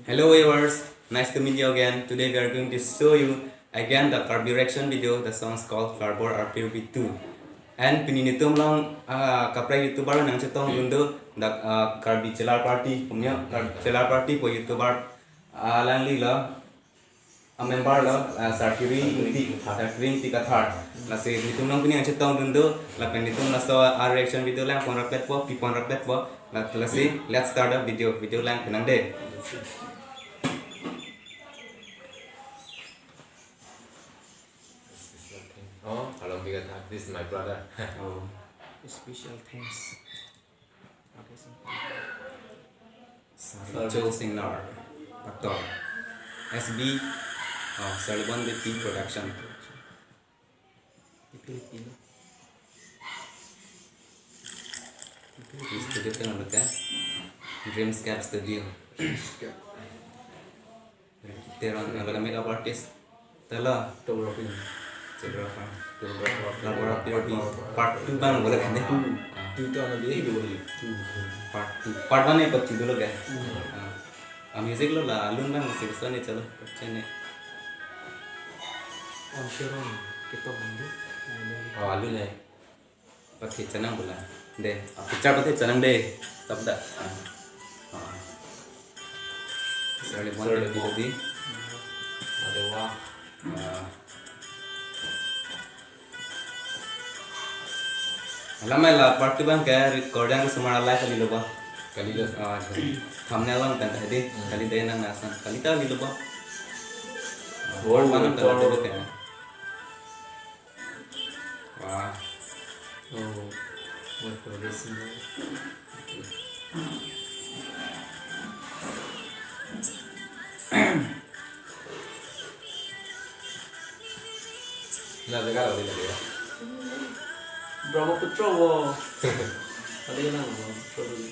Hello viewers, nice to meet you again. Today we are going to show you again the carb reaction video. The song is called Cardboard RPV2. And pininitum lang kapra YouTuber nang cetong gundo the carbi celar party punya celar party po YouTuber lang lila a member la sarkiri ti kathar la se nitum lang punya cetong gundo la pinitum la so reaction video lang pon rapet po pipon rapet po la se let's start the video lang pinang de. Oh, kalau kita this is my brother. Oh, special thanks. Joe Singlar, Actor, SB, Sullivan with P Production. Di studio itu namanya Dreamscape Studio. Kita orang makeup artist. Telah Seberapa? Laboratorium part 2 bang boleh kan? Itu anak dia hidup lagi. Part 1 nih bacci dulu guys. Music lo lah, alun bang musik sana chalo. Chene. kita bantu. Oh, alun ya. Pakai canang bola. Deh, picture pakai canang deh. Stop dah. Sorry, one tadi. Ada wah. Lama lah part 2 bang kayak recording semua live kali lo bang. Kali lo. Thumbnail bang kan tadi kali deh nang nasan kali tahu gitu bang. World Mana record. tahu dulu kan? Wah, Oh, what this is. Nah, sekarang udah dia. Brahmaputra wo. Ada yang nama Brahmaputra dulu.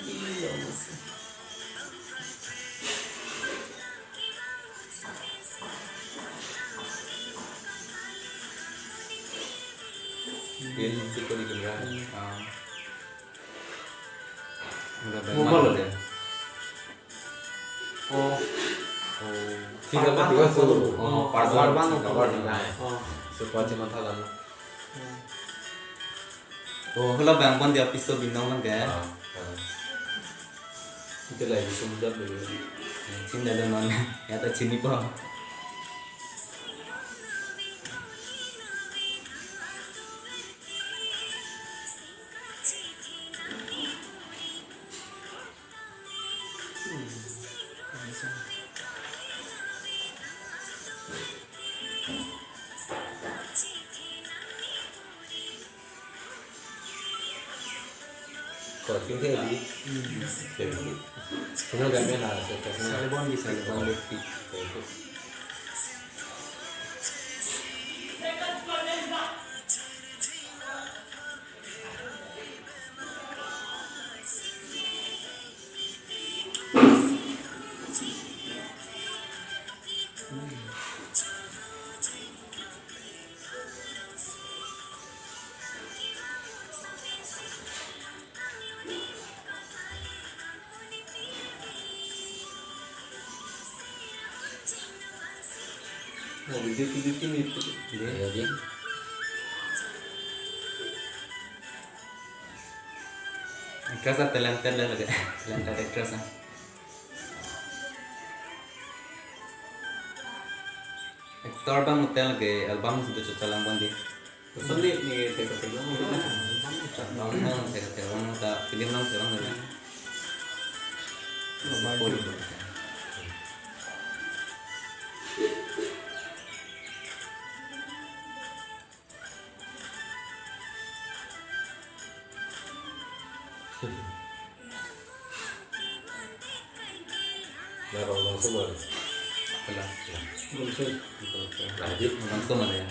Iya masih. Dia itu di kamera. udah Mau banyak malu? deh. Oh, Tiga kali tiga suruh. Oh, part part one, one. part one. oh. Supaya cuma tahu. Oh, kalau bang pun di episode bintang bang kan? Itu lagi sudah dulu. Cinta dan non, ya tak cini po. Kalau tinggal di. Punya gambar lah. Salibon bisa lebih lebih. Oh, video itu. Jadi. Kerasa telantar lah lagi, telantar kerasa. Aktor bang mutel lagi album sudah cuci lang bang di. Balik nih teka-teka mau kita. Bang bang tega bang tak film lang serang lagi. Nah, kalau langsung boleh. Alah, Lanjut. langsung ada ya.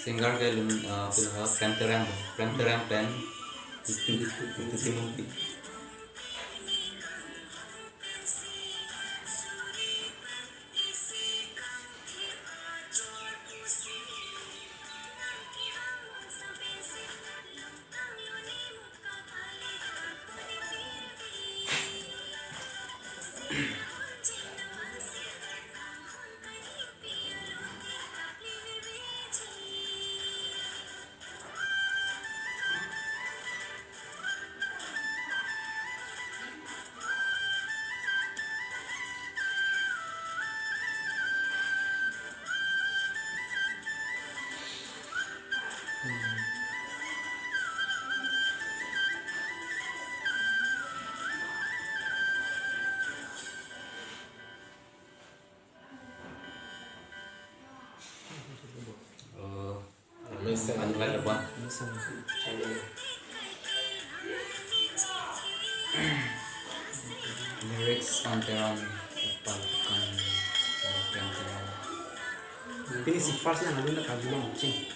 singer ke lum pila prem terang pen itu timung pi Amazing. anu lah bang lyrics on teron palkan prem terang Ini si first yang ada nak kaji long cing.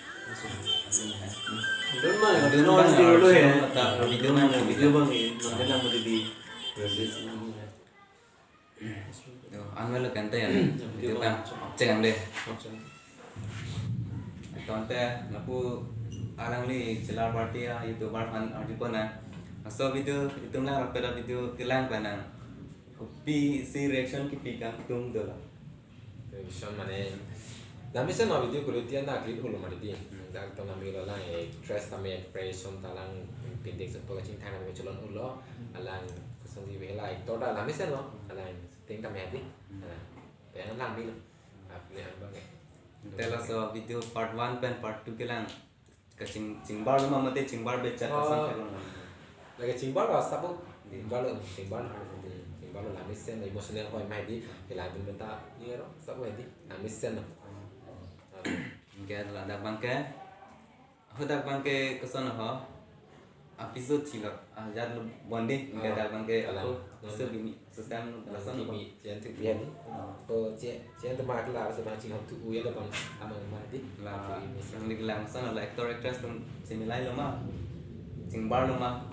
Doon mah, Doon doon mah, mah video dulu ya. video mah, Video bang, nanti lang mo di release. anu lah kante ya itu kan cek ambil kante napu arang li celar party ya youtuber fan artikel na so video itu lah rapera video kilang panang kopi si reaction ki pika tum dola Reaction mane. Dami sa no video ko lutian na clip ulo mari di. Dag to na mi lo lang stress na mi expression talang pindik sa pagkacing thang na mi cholon ulo alang kusang di bela to da dami sa no alang ting ta mi di. Kaya lang mi lo. Apne ang bang tela so video part 1 pen part 2 kilang kacing cingbar ma mate cingbar becha kasang karo lagi cimbal lah sabu cimbal lo la misen la emotional ko mai di la bin benta ni ro sabu di la misen no Gaya lah dak bangke, dak bangke kesan ha, episode cila, jadi lu bonding, gaya dak bangke aku sebini, sistem lasan apa? mi jen tu bian ni ko jen tu mak la sa bang cing tu uya da bang amang mai di Lah, yang digelang sana lah aktor aktris tu semilai lama, cingbar lama,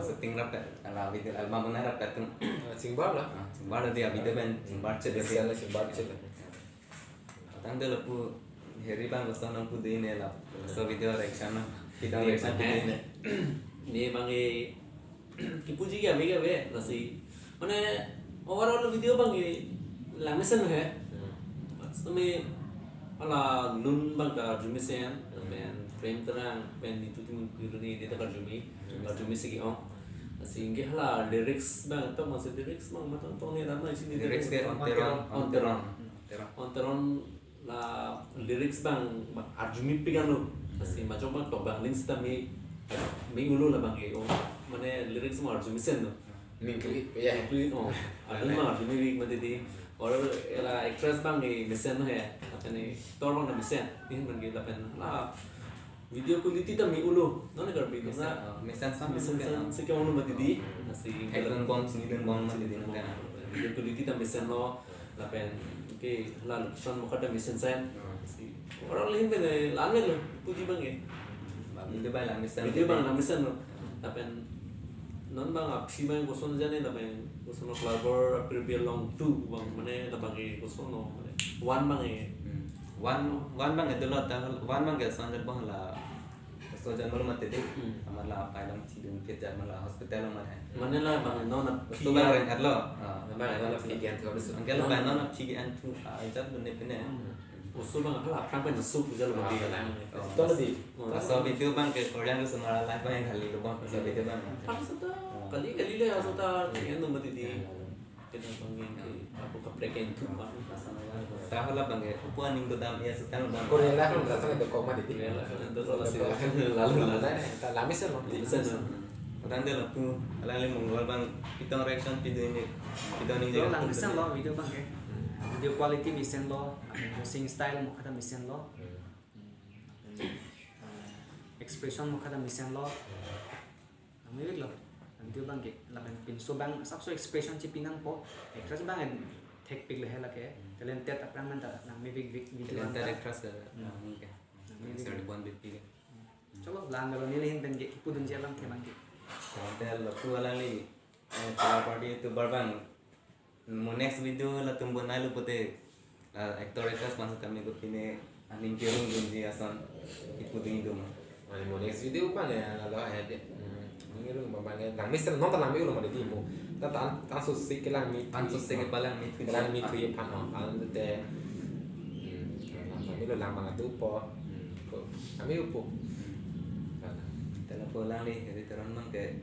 syuting rapat, kalau video album mana rapat tu, cimbal lah cingbar dia video ben, cingbar cedek Biasa lah cimbal cet tanda lepu heri bang kesan aku di ini lah, so video reaction lah, video reaction di ini. Ni bang kipuji kya be nasi. Mana overall video bang lamisan है. Tapi ala nun bang ka jumisen, pen frame terang, pen itu timun kiri ni dia tak jumi, jumisi ki on. Nasi inge hala lyrics bang, tu masih lyrics bang, macam tu ni nama sini Lyrics ke on teron la lyrics bang arjumi pigan lo asi macam bang to bang links tami mi ulu la bang o mane lyrics mo arjumi sen no min kli ya include oh adun ma arjumi week mate di or ela actress bang e mesen no hai apne torong na mesen tin bang la pen la video quality tami ulu no ne kar bi na Mesan sama mesen kan, se ke ulu mate di asi headphone bom, singleton bom masih di mana? video quality tami mesen no la pen ke la location mo kada mesen sen si orang lain ben langan lo puji bang ya Video bang lah mesan. video bang na mesen lo tapi non bang apsi bang goson jane la bang goson flower prepare long 2 bang mane la bang goson no one bang One bang itu lah, one bang ke sanjat bang lah. So jangan malu mati deh, amalah apa yang tidung kita amalah hospital amalah. mane la bang no na So bang ren atlo, bang ada la pikian tu habis angkel bang nona tiga antu ajar benda pene. usul bang apa apa bang sup jalo bang to di So video bang ke Korean tu semua live bang kali lu bang, so video bang. kali le asota yan no mati di kita bang aku kapreken tu bang Tahu lah bang ke, upuan ning tu dam ya sekarang bang. ko la kan la sa de ko ma di lalu ta la misen no mesen Orang dia lah tu, lalu mengawal bang, kita reaction video ini, video ini Video juga. lang misen lo video bang ke. Video quality misen lo, sing style mo kata misen lo. Expression mo kata misen lo. Ambil lo. Video bang ke, laban pinso bang, sabso expression ci pinang po. Actress bang tech pig lehe la ke. Talented apa man ta, na may big video Kita bang. reaction, mungkin. Sir buan BP. Chalo lang galo nilihin pen ge pudun jalan ke bangke. Hotel lapu alali. Chila party itu barbang. Mo next video la tumbo na lu pote. Actor actress masuk kami ko pine aning kirung dunji asan ipudin itu mah. Ani mo next video pa ne la la he de. Ngiru ba nge lang mister non ta lang mi ulo ma de mo. Ta ta so se ke lang mi. Pansus sege palang mit Lang mi tu ye pan on an de. Kami lo lang mga tu po. Kami upo. Telah pulang nih, jadi terang mang ke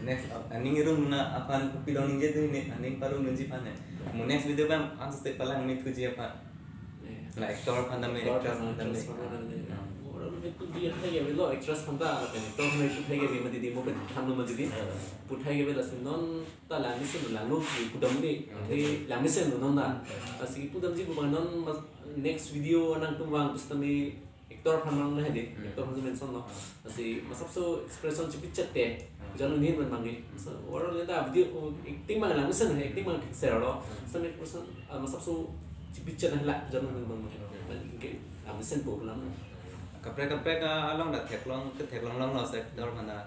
next aning irung na apan pidong ninja tu ini aning paru nunji pane. Mo next video bang ansus te palang mit kuji apa? La actor pandame actress pandame. orang itu dia thay cái lo extras không ta cái tôi hôm nay tôi thay cái mà đi một cái tham luôn mà đi put thay cái là xin non ta làm cái xin là lúc thì put đâm đi thì làm cái xin non ta là xin put đâm gì put non next video anh tung vang terus kami actor pernah lah di actor pernah mention no masih masuk so expression cepet cepet jangan ini memang ni orang lihat video acting mana lang sen acting mana share lo sen person masuk so cepet cepet lah jangan memang cái làm sen bộ lắm Kapre along dah thek long lo sector mana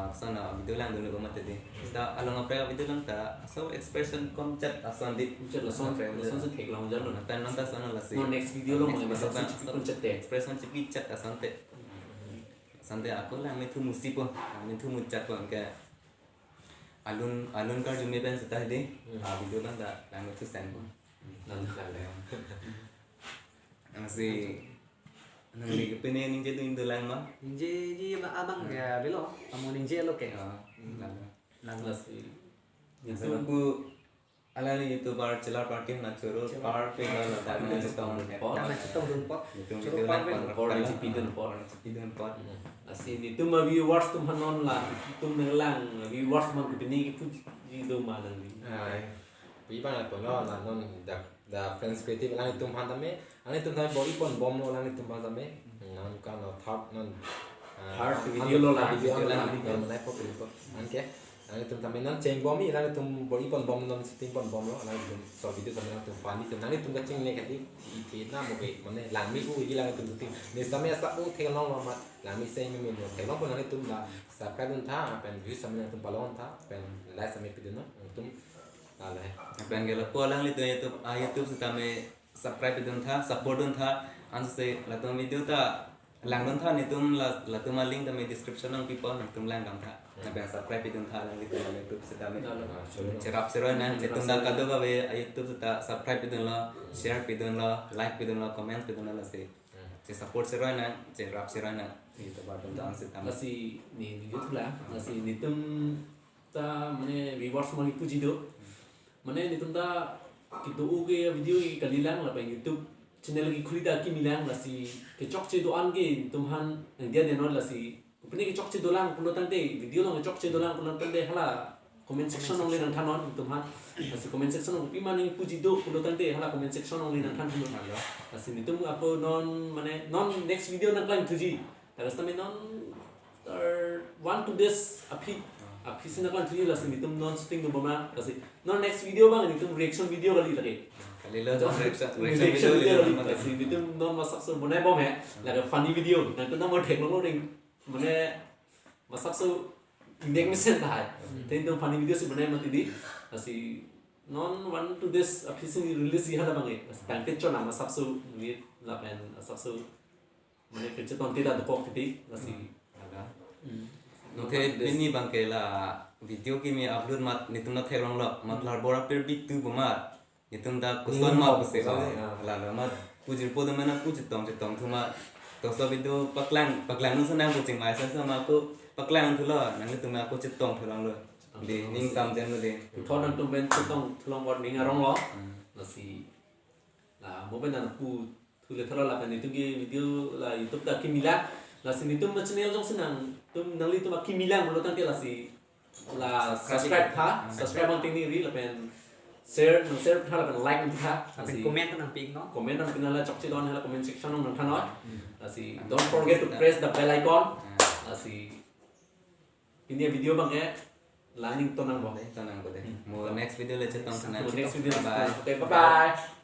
sana video lang dulu komat tadi. Sta along kapre video lang ta so expression concept asan di Chắc là son sẽ thiệt lòng dân rồi. tan nanta sana la si. No next video lo mga masuk sa concept eh. Expression cepi chat asan te. Asan te aku lah methu musib po. Methu mucat po ke alun kar jume ben setah di. Video lang ta lang methu send po. Masih nanti kepene ninja tu Indo lang mah. Ninje ji abang ya belo, kamu ninje lo ke. Lang là si Yang aku ala ni YouTuber celar party na choro par pe na ta na cetong Karena cetong dun pot. itu Choro video par lang pe. par Por cipidun por. cipidun pot là si ni tu mà viewers tu hanon là tu nang lang viewers man ku bini ku ji do ma lang ni. Ví dụ là tụi nó là non da friends creative lang itum han tame ang itum thai body pon bom lo lang itum han tame nan ka no top non Hard video lo là video lang video nai pop video an ke ang itum tame nan cheng bom mi lang itum body pon bom non sitting pon bom lo lang itum so video tame lang itum funny itum nang itum ka cheng negative i na mo ke mane lang mi u gi lang itum ting ni tame sa u theng long lo mat lang mi sei mi mi no theng long pon lang itum la subscribe dun tha pen view sam lang itum palon tha pen like sam video no itum Alay. apa yang gelo pulang itu YouTube YouTube setame subscribe itu tha support itu tha anse latung video ta langon tha nitum latung link tame description ng people nang tum lang tha apa yang subscribe itu tha lang itu YouTube setame cerap seroy na jetung da kado ba be YouTube seta subscribe itu lo share itu lo like itu lo comment itu lo se support seroy na cerap seroy na itu baru tu anse Là tam si ni video tu lah là si ni tum ta mane viewers man ku ji do mane ni tum ta kitu u ke video ki kalilang la pa YouTube channel ki khulida ki milang la si ke chok che do an ge tum han dia de non la si upne ke chok che do lang pulo tante video long chok che do lang pulo tante hala comment section ong le nang thanon tum han la si comment section ong pi mane ku ji do pulo tante hala comment section ong le nang than tum la si ni tum apo non mane non next video nang kan tu ji ta rasta me non 1 to this api sina kan tu la si ni tum non shooting do bama la si non next video bang ni tum reaction video kali lagi kali lo reaction video video kali si ni tum non masak so bonai bom hai la funny video nang tu nama thek lo ring mane masak so indek mesen ta hai then tum funny video si bonai mati di la si non 1 to this api sini release ya da bang ai tante cho na masak so ni la pen masak so mane kerja tonte da dok ti la si Oke, ini bangke lah video kimi upload mat nitum na therong lo mat lar bora per bit tu bumar nitum da kuson ma buse la la mat pujir podo mena pujit tong tu ma to so video paklang nu sanang kucing mai sa ma ko paklang tu lo nang nitum na ko chit tong thurang lo di ning sam jen lo de thon nang tum ben tong thlong bot ning arong lo la si la mo ben na pu thu le thara la kan nitum ge video la YouTube ta kimila la si nitum ma channel jong senang tum nang li tum kimila mo tang ke la si la subscribe tha subscribe bang ting ni ri la pen share tha la pen like ni tha la Tapi si komen nang ping no. comment nang pinala chok chi don hala comment section nang tha no la si don't forget to press the bell icon la si ini video bang ke learning to nang bo tanang ko de mo next video le chetong sana next video bye okay bye bye